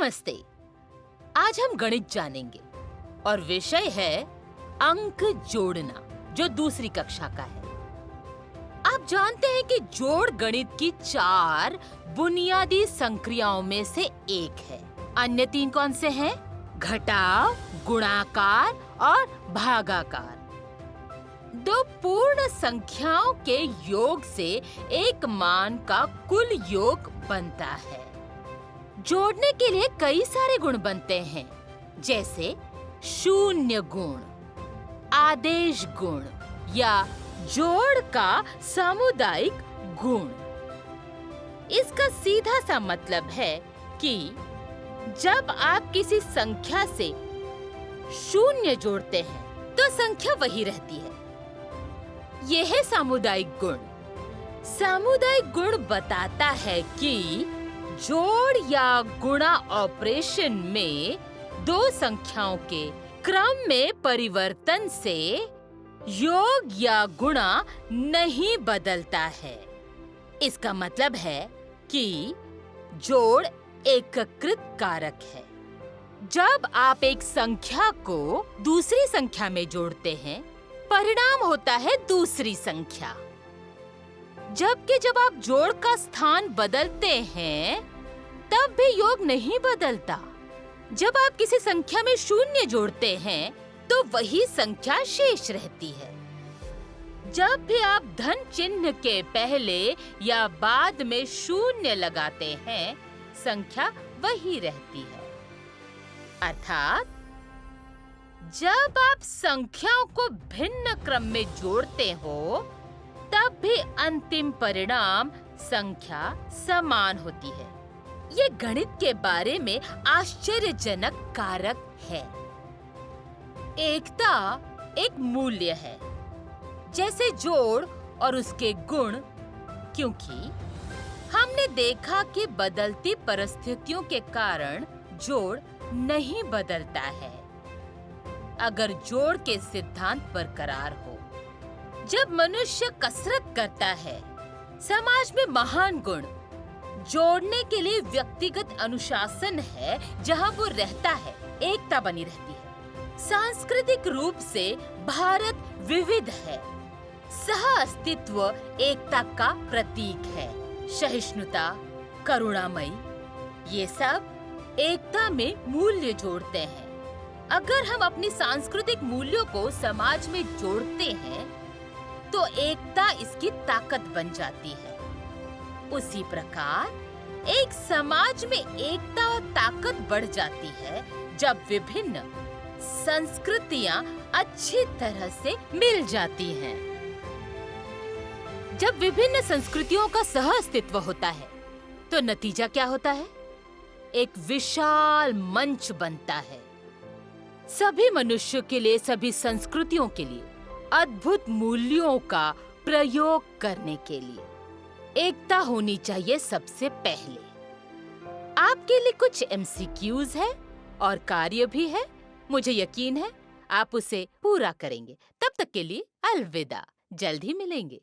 नमस्ते। आज हम गणित जानेंगे और विषय है अंक जोड़ना, जो दूसरी कक्षा का है। आप जानते हैं कि जोड़ गणित की 4 बुनियादी संक्रियाओं में से एक है। अन्य 3 कौन से हैं? घटाव, गुणाकार और भागाकार। 2 पूर्ण संख्याओं के योग से एक मान का कुल योग बनता है। जोड़ने के लिए कई सारे गुण बनते हैं, जैसे शून्य गुण, आदेश गुण या जोड़ का सामुदायिक गुण। इसका सीधा सा मतलब है कि जब आप किसी संख्या से शून्य जोड़ते हैं तो संख्या वही रहती है। यह है सामुदायिक गुण। सामुदायिक गुण बताता है कि जोड़ या गुणा ऑपरेशन में 2 संख्याओं के क्रम में परिवर्तन से योग या गुणा नहीं बदलता है। इसका मतलब है कि जोड़ एकीकृत कारक है। जब आप एक संख्या को दूसरी संख्या में जोड़ते हैं, परिणाम होता है दूसरी संख्या। जबकि जब आप जोड़ का स्थान बदलते हैं, तब भी योग नहीं बदलता। जब आप किसी संख्या में शून्य जोड़ते हैं, तो वही संख्या शेष रहती है। जब भी आप धन चिन्ह के पहले या बाद में शून्य लगाते हैं, संख्या वही रहती है। अर्थात जब आप संख्याओं को भिन्न क्रम में जोड़ते हो, तब भी अंतिम परिणाम संख्या समान होती है। ये गणित के बारे में आश्चर्यजनक कारक है। एकता एक मूल्य है, जैसे जोड़ और उसके गुण, क्योंकि हमने देखा कि बदलती परिस्थितियों के कारण जोड़ नहीं बदलता है, अगर जोड़ के सिद्धांत बरकरार हो। जब मनुष्य कसरत करता है, समाज में महान गुण जोड़ने के लिए व्यक्तिगत अनुशासन है। जहां वो रहता है, एकता बनी रहती है। सांस्कृतिक रूप से भारत विविध है। सह अस्तित्व एकता का प्रतीक है। सहिष्णुता, करुणामयी, ये सब एकता में मूल्य जोड़ते हैं। अगर हम अपनी सांस्कृतिक मूल्यों को समाज में जोड़ते हैं, तो एकता इसकी ताकत बन जाती है। उसी प्रकार एक समाज में एकता और ताकत बढ़ जाती है जब विभिन्न संस्कृतियां अच्छी तरह से मिल जाती हैं। जब विभिन्न संस्कृतियों का सह अस्तित्व होता है, तो नतीजा क्या होता है? एक विशाल मंच बनता है। सभी मनुष्यों के लिए, सभी संस्कृतियों के लिए अद्भुत मूल्यों का प्रयोग करने के लिए एकता होनी चाहिए सबसे पहले। आपके लिए कुछ MCQs है और कार्य भी है। मुझे यकीन है आप उसे पूरा करेंगे। तब तक के लिए अलविदा। जल्द ही मिलेंगे।